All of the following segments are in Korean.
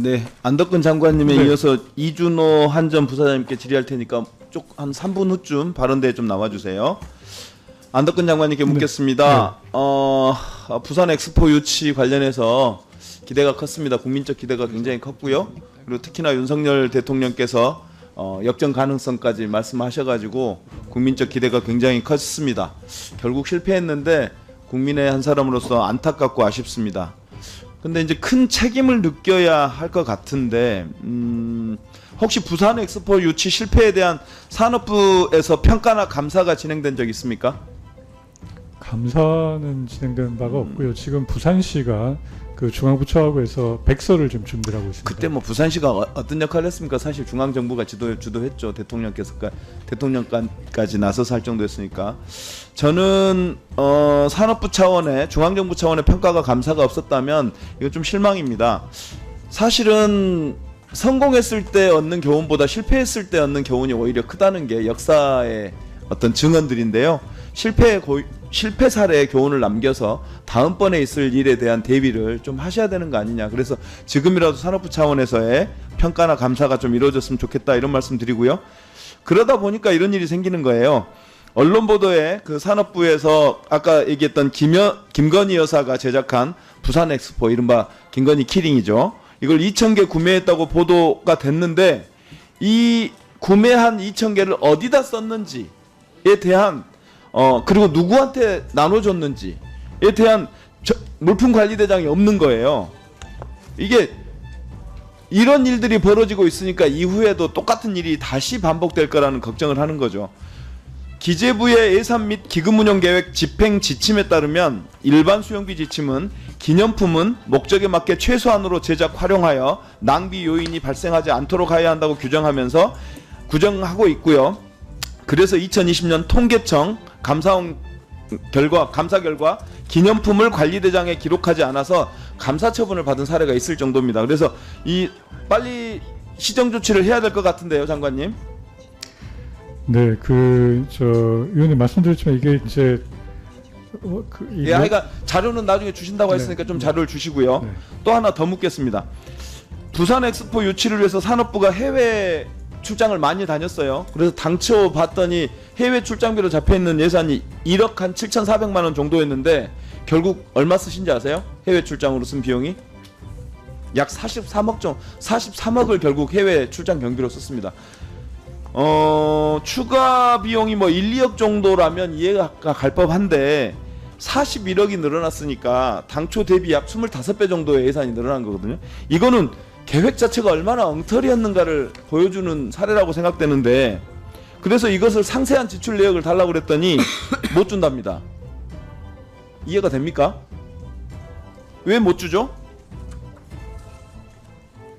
네, 안덕근 장관님에 네. 이어서 이준호 한전 부사장님께 질의할 테니까 쭉 한 3분 후쯤 발언대에 좀 나와주세요. 안덕근 장관님께 묻겠습니다. 부산 엑스포 유치 관련해서 기대가 컸습니다. 국민적 기대가 굉장히 컸고요. 그리고 특히나 윤석열 대통령께서 역전 가능성까지 말씀하셔가지고 국민적 기대가 굉장히 컸습니다. 결국 실패했는데 국민의 한 사람으로서 안타깝고 아쉽습니다. 근데 이제 큰 책임을 느껴야 할 것 같은데 혹시 부산 엑스포 유치 실패에 대한 산업부에서 평가나 감사가 진행된 적 있습니까? 감사는 진행된 바가 없고요. 지금 부산시가 그 중앙부처하고 해서 백서를 좀 준비를 하고 있습니다. 그때 뭐 부산시가 어떤 역할을 했습니까? 사실 중앙정부가 주도했죠. 대통령까지 나서서 할 정도였으니까. 저는 산업부 차원의 중앙정부 차원의 평가가 감사가 없었다면 이거 좀 실망입니다. 사실은 성공했을 때 얻는 교훈보다 실패했을 때 얻는 교훈이 오히려 크다는 게 역사의 어떤 증언들인데요. 실패 사례의 교훈을 남겨서 다음번에 있을 일에 대한 대비를 좀 하셔야 되는 거 아니냐. 그래서 지금이라도 산업부 차원에서의 평가나 감사가 좀 이루어졌으면 좋겠다 이런 말씀 드리고요. 그러다 보니까 이런 일이 생기는 거예요. 언론 보도에 그 산업부에서 아까 얘기했던 김건희 여사가 제작한 부산 엑스포 이른바 김건희 키링이죠. 이걸 2,000개 구매했다고 보도가 됐는데 이 구매한 2,000개를 어디다 썼는지에 대한 그리고 누구한테 나눠줬는지에 대한 물품관리대장이 없는 거예요. 이게 이런 일들이 벌어지고 있으니까 이후에도 똑같은 일이 다시 반복될 거라는 걱정을 하는 거죠. 기재부의 예산 및 기금운용계획 집행 지침에 따르면 일반 수용비 지침은 기념품은 목적에 맞게 최소한으로 제작 활용하여 낭비 요인이 발생하지 않도록 해야 한다고 규정하고 있고요. 그래서 2020년 통계청 감사 결과 기념품을 관리대장에 기록하지 않아서 감사 처분을 받은 사례가 있을 정도입니다. 그래서 빨리 시정 조치를 해야 될 것 같은데요, 장관님. 네, 의원님 말씀드렸지만 이게 이제 그러니까 자료는 나중에 주신다고 했으니까 좀 자료를 주시고요. 네. 또 하나 더 묻겠습니다. 부산 엑스포 유치를 위해서 산업부가 해외 출장을 많이 다녔어요. 그래서 당초 봤더니 해외 출장비로 잡혀있는 예산이 1억 한 7,400만 원 정도였는데 결국 얼마 쓰신지 아세요? 해외 출장으로 쓴 비용이? 약 43억을 결국 해외 출장 경비로 썼습니다. 추가 비용이 뭐 1, 2억 정도라면 이해가 갈 법한데 41억이 늘어났으니까 당초 대비 약 25배 정도의 예산이 늘어난 거거든요. 이거는 계획 자체가 얼마나 엉터리였는가를 보여주는 사례라고 생각되는데 그래서 이것을 상세한 지출 내역을 달라고 그랬더니 못 준답니다. 이해가 됩니까? 왜 못 주죠?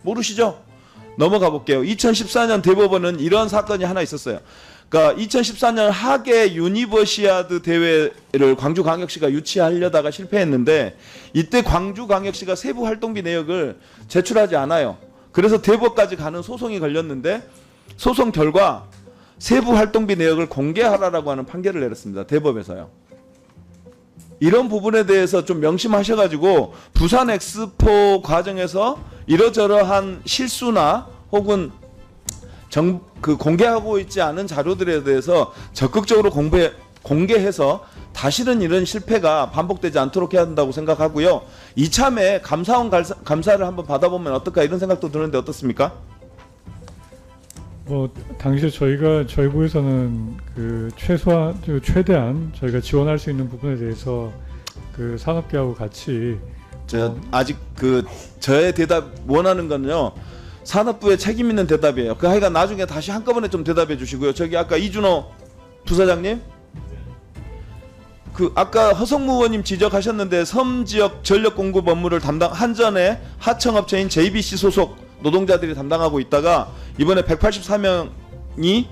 모르시죠? 넘어가 볼게요. 2014년 대법원은 이런 사건이 하나 있었어요. 그러니까 2014년 하계 유니버시아드 대회를 광주광역시가 유치하려다가 실패했는데 이때 광주광역시가 세부 활동비 내역을 제출하지 않아요. 그래서 대법까지 가는 소송이 걸렸는데 소송 결과 세부 활동비 내역을 공개하라라고 하는 판결을 내렸습니다. 대법에서요. 이런 부분에 대해서 좀 명심하셔가지고 부산 엑스포 과정에서 이러저러한 실수나 혹은 공개하고 있지 않은 자료들에 대해서 적극적으로 공개해서 다시는 이런 실패가 반복되지 않도록 해야 한다고 생각하고요. 이참에 감사원 감사를 한번 받아보면 어떨까 이런 생각도 드는데 어떻습니까? 당시에 저희 부에서는 최대한 저희가 지원할 수 있는 부분에 대해서 산업계하고 같이 아직 저의 대답 원하는 거는요. 산업부의 책임 있는 대답이에요. 하여간 나중에 다시 한꺼번에 좀 대답해 주시고요. 저기 아까 이준호 부사장님, 아까 허성무 의원님 지적하셨는데 섬지역 전력 공급 업무를 담당 한전의 하청업체인 JBC 소속 노동자들이 담당하고 있다가 이번에 184명이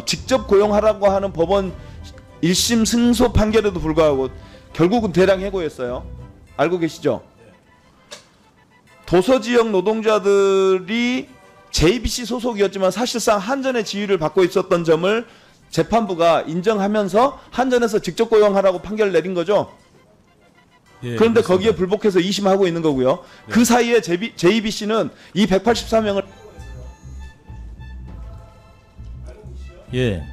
직접 고용하라고 하는 법원 1심 승소 판결에도 불구하고 결국은 대량 해고였어요. 알고 계시죠? 도서지역 노동자들이 JBC 소속이었지만 사실상 한전의 지위를 받고 있었던 점을 재판부가 인정하면서 한전에서 직접 고용하라고 판결을 내린 거죠. 예, 그런데 그렇습니다. 거기에 불복해서 2심하고 있는 거고요. 네. 그 사이에 JBC는 이 184명을 예.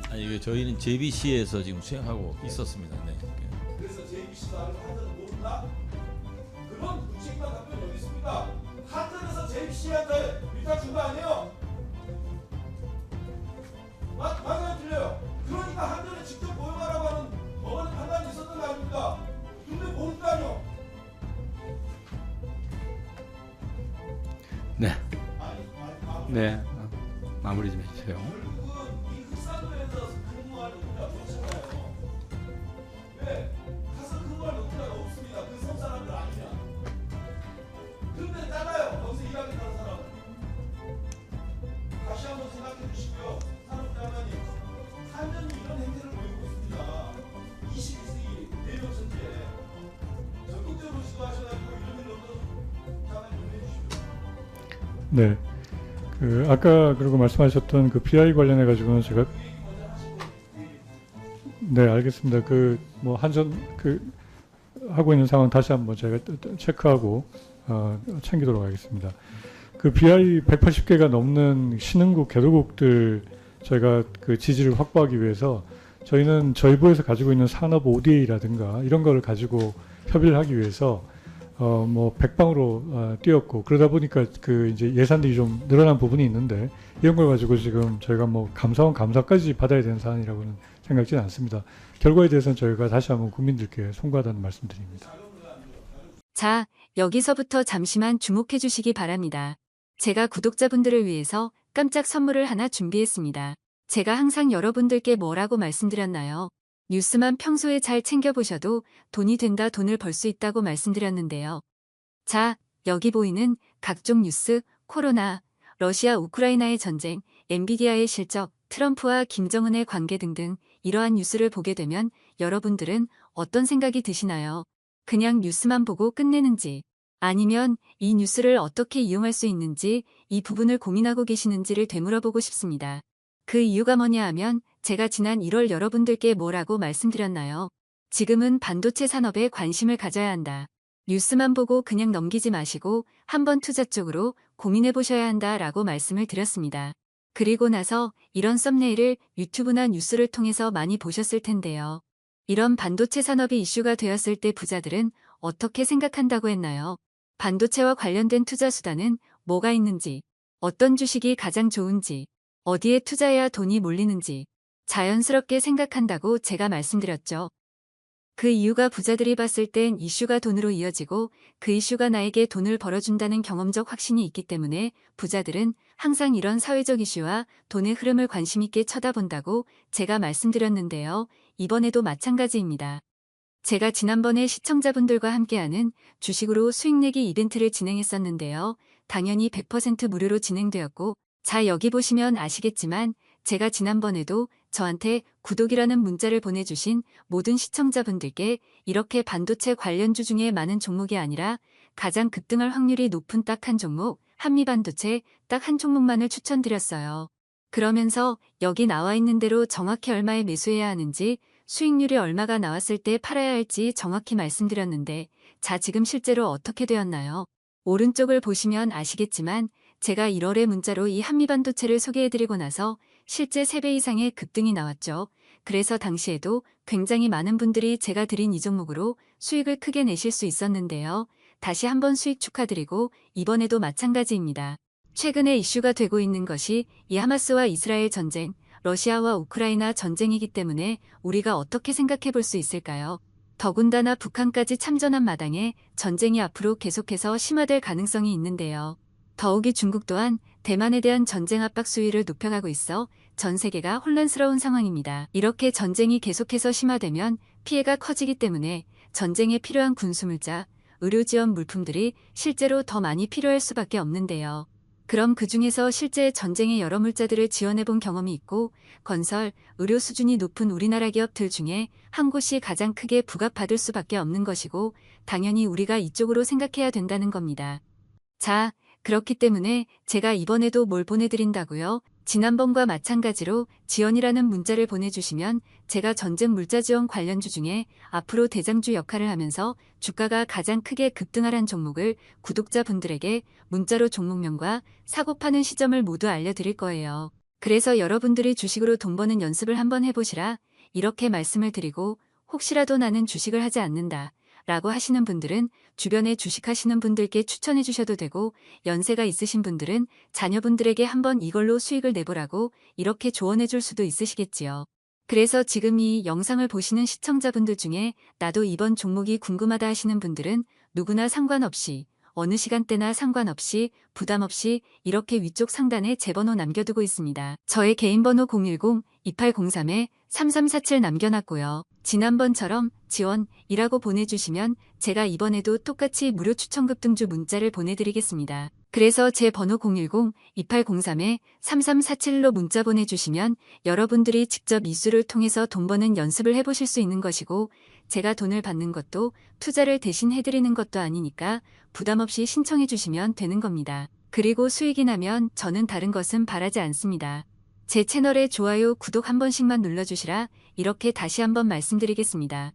아니 이게 저희는 JBC에서 지금 수행하고 있었습니다. 네. 그래서 JBC도 한전은 모른다? 그런 무책임한 답변이 어디 있습니까? 한전에서 JBC한테 일단 준 거 아니에요? 맞아요, 틀려요. 그러니까 한전에 직접 고용하라고 하는 법원의 판단이 있었던 거 아닙니까? 근데 모른다뇨? 네. 네. 마무리 좀 해주세요. 결국은 이 흑산도에서 근무할 노동자가 없잖아요. 왜? 가서 근무할 노동자가 없습니다. 그 섬 사람들 아니냐? 근데 잘라요. 거기서 일하겠다는 사람은. 다시 한번 생각해 주시고요. 산업부 장관님, 한전이 이런 행태를 보이고 있습니다. 22세기 내력 천지에 적극적으로 시도하셔가지고 이런 일 없도록 장관님 좀 해주시고요. 네. 그 아까 그리고 말씀하셨던 그 BI 관련해 가지고는 제가 네 알겠습니다. 그 뭐 한전 그 하고 있는 상황 다시 한번 제가 체크하고 챙기도록 하겠습니다. 그 BI 180개가 넘는 신흥국 개도국들 저희가 그 지지를 확보하기 위해서 저희는 저희 부에서 가지고 있는 산업 ODA라든가 이런 거를 가지고 협의를 하기 위해서 뭐 백방으로 뛰었고 그러다 보니까 그 이제 예산들이 좀 늘어난 부분이 있는데 이런 걸 가지고 지금 저희가 뭐 감사원 감사까지 받아야 되는 사안이라고는 생각지는 않습니다. 결과에 대해서는 저희가 다시 한번 국민들께 송구하다는 말씀드립니다. 자, 여기서부터 잠시만 주목해 주시기 바랍니다. 제가 구독자분들을 위해서 깜짝 선물을 하나 준비했습니다. 제가 항상 여러분들께 뭐라고 말씀드렸나요? 뉴스만 평소에 잘 챙겨보셔도 돈이 된다, 돈을 벌 수 있다고 말씀드렸는데요. 자, 여기 보이는 각종 뉴스, 코로나, 러시아 우크라이나의 전쟁, 엔비디아의 실적, 트럼프와 김정은의 관계 등등 이러한 뉴스를 보게 되면 여러분들은 어떤 생각이 드시나요? 그냥 뉴스만 보고 끝내는지, 아니면 이 뉴스를 어떻게 이용할 수 있는지 이 부분을 고민하고 계시는지를 되물어보고 싶습니다. 그 이유가 뭐냐 하면 제가 지난 1월 여러분들께 뭐라고 말씀드렸나요? 지금은 반도체 산업에 관심을 가져야 한다. 뉴스만 보고 그냥 넘기지 마시고 한번 투자 쪽으로 고민해 보셔야 한다라고 말씀을 드렸습니다. 그리고 나서 이런 썸네일을 유튜브나 뉴스를 통해서 많이 보셨을 텐데요. 이런 반도체 산업이 이슈가 되었을 때 부자들은 어떻게 생각한다고 했나요? 반도체와 관련된 투자 수단은 뭐가 있는지, 어떤 주식이 가장 좋은지, 어디에 투자해야 돈이 몰리는지 자연스럽게 생각한다고 제가 말씀드렸죠. 그 이유가 부자들이 봤을 땐 이슈가 돈으로 이어지고 그 이슈가 나에게 돈을 벌어준다는 경험적 확신이 있기 때문에 부자들은 항상 이런 사회적 이슈와 돈의 흐름을 관심 있게 쳐다본다고 제가 말씀드렸는데요. 이번에도 마찬가지입니다. 제가 지난번에 시청자분들과 함께하는 주식으로 수익 내기 이벤트를 진행했었는데요. 당연히 100% 무료로 진행되었고 자 여기 보시면 아시겠지만 제가 지난번에도 저한테 구독이라는 문자를 보내주신 모든 시청자분들께 이렇게 반도체 관련주 중에 많은 종목이 아니라 가장 급등할 확률이 높은 딱 한 종목, 한미반도체 딱 한 종목만을 추천드렸어요. 그러면서 여기 나와 있는 대로 정확히 얼마에 매수해야 하는지 수익률이 얼마가 나왔을 때 팔아야 할지 정확히 말씀드렸는데 자 지금 실제로 어떻게 되었나요? 오른쪽을 보시면 아시겠지만 제가 1월에 문자로 이 한미반도체를 소개해드리고 나서 실제 3배 이상의 급등이 나왔죠. 그래서 당시에도 굉장히 많은 분들이 제가 드린 이 종목으로 수익을 크게 내실 수 있었는데요. 다시 한번 수익 축하드리고 이번에도 마찬가지입니다. 최근에 이슈가 되고 있는 것이 이 하마스와 이스라엘 전쟁, 러시아와 우크라이나 전쟁이기 때문에 우리가 어떻게 생각해 볼 수 있을까요? 더군다나 북한까지 참전한 마당에 전쟁이 앞으로 계속해서 심화될 가능성이 있는데요. 더욱이 중국 또한 대만에 대한 전쟁 압박 수위를 높여가고 있어 전 세계가 혼란스러운 상황입니다. 이렇게 전쟁이 계속해서 심화되면 피해가 커지기 때문에 전쟁에 필요한 군수물자, 의료 지원 물품들이 실제로 더 많이 필요할 수밖에 없는데요. 그럼 그 중에서 실제 전쟁의 여러 물자들을 지원해 본 경험이 있고 건설, 의료 수준이 높은 우리나라 기업들 중에 한 곳이 가장 크게 부각받을 수밖에 없는 것이고 당연히 우리가 이쪽으로 생각해야 된다는 겁니다. 자, 그렇기 때문에 제가 이번에도 뭘 보내드린다고요? 지난번과 마찬가지로 지원이라는 문자를 보내주시면 제가 전쟁 물자 지원 관련주 중에 앞으로 대장주 역할을 하면서 주가가 가장 크게 급등하란 종목을 구독자분들에게 문자로 종목명과 사고 파는 시점을 모두 알려드릴 거예요. 그래서 여러분들이 주식으로 돈 버는 연습을 한번 해보시라 이렇게 말씀을 드리고 혹시라도 나는 주식을 하지 않는다 라고 하시는 분들은 주변에 주식하시는 분들께 추천해 주셔도 되고 연세가 있으신 분들은 자녀분들에게 한번 이걸로 수익을 내보라고 이렇게 조언해 줄 수도 있으시겠지요. 그래서 지금 이 영상을 보시는 시청자분들 중에 나도 이번 종목이 궁금하다 하시는 분들은 누구나 상관없이 어느 시간대나 상관없이 부담 없이 이렇게 위쪽 상단에 제 번호 남겨두고 있습니다. 저의 개인 번호 010-2803-3347 남겨놨고요. 지난번처럼 지원이라고 보내주시면 제가 이번에도 똑같이 무료 추천급 등주 문자를 보내드리겠습니다. 그래서 제 번호 010-2803-3347로 문자 보내주시면 여러분들이 직접 이수를 통해서 돈 버는 연습을 해보실 수 있는 것이고 제가 돈을 받는 것도 투자를 대신 해드리는 것도 아니니까 부담 없이 신청해 주시면 되는 겁니다. 그리고 수익이 나면 저는 다른 것은 바라지 않습니다. 제 채널에 좋아요, 구독 한 번씩만 눌러주시라 이렇게 다시 한번 말씀드리겠습니다.